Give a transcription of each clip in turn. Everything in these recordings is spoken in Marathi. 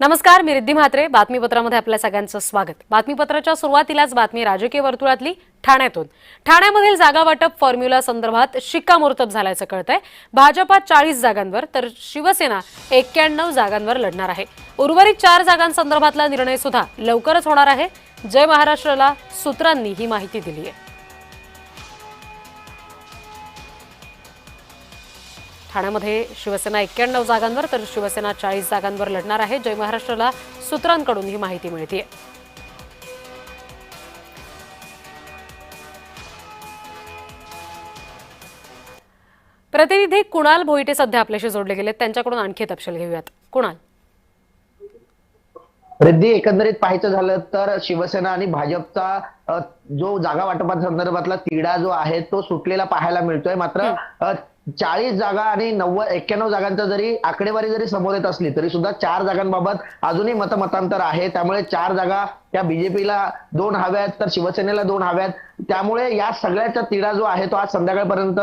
नमस्कार, मी रिद्धी म्हात्रे. बातमीपत्रामध्ये आपल्या सगळ्यांचं स्वागत. बातमीपत्राच्या सुरुवातीलाच बातमी राजकीय वर्तुळातली ठाण्यातून. ठाण्यामधील जागा वाटप फॉर्म्युला संदर्भात शिक्कामोर्तब झाल्याचं कळतंय. भाजपा 40 जागांवर तर शिवसेना 91 जागांवर लढणार आहे. उर्वरित 4 जागांसंदर्भातला निर्णय सुद्धा लवकरच होणार आहे. जय महाराष्ट्रला सूत्रांनी ही माहिती दिली आहे. ठाण्यामध्ये शिवसेना 91 जागांवर तर शिवसेना 40 जागांवर लढणार आहे. जय महाराष्ट्रला सूत्रांकडून ही माहिती मिळतेय. प्रतिनिधी कुणाल भोईटे सध्या आपल्याशी जोडले गेलेत. त्यांच्याकडून आणखी तपशील घेऊयात. कुणाल, रिद्धी, एकंदरीत पाहायचं झालं तर शिवसेना आणि भाजपचा जो जागा वाटपासंदर्भातला तिढा जो आहे तो सुटलेला पाहायला मिळतोय. मात्र 40 जागा आणि 91 जागांचा जरी आकडेवारी जरी समोर येत असली तरी सुद्धा 4 जागांबाबत अजूनही मतमतांतर आहे. त्यामुळे 4 जागा त्या बीजेपीला 2 हव्यात तर शिवसेनेला 2 हव्यात. त्यामुळे या सगळ्याचा तिढा जो आहे तो आज संध्याकाळपर्यंत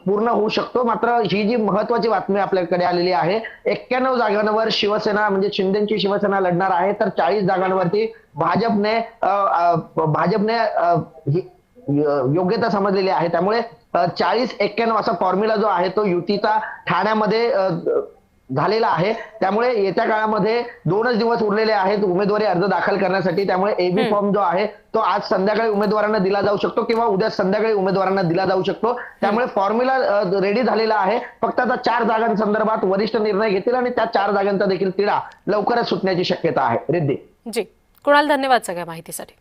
पूर्ण होऊ शकतो. मात्र ही जी महत्वाची बातमी आपल्याकडे आलेली आहे, 91 जागांवर शिवसेना म्हणजे शिंदेची शिवसेना लढणार आहे तर 40 जागांवरती भाजपने योग्यता समजलेली आहे. त्यामुळे 40-91 असा फॉर्म्युला जो आहे तो युतीचा ठाण्यामध्ये झालेला आहे. त्यामुळे येत्या काळामध्ये 2च दिवस उरलेले आहेत उमेदवारी अर्ज दाखल करण्यासाठी. त्यामुळे एबी फॉर्म जो आहे तो आज संध्याकाळी उमेदवारांना दिला जाऊ शकतो किंवा उद्या संध्याकाळी उमेदवारांना दिला जाऊ शकतो. त्यामुळे फॉर्म्युला रेडी झालेला आहे. फक्त आता 4 जागांसंदर्भात वरिष्ठ निर्णय घेतील आणि त्या 4 जागांचा देखील तिढा लवकरच सुटण्याची शक्यता आहे. रिद्धी जी, कुणाल, धन्यवाद सगळ्या माहितीसाठी.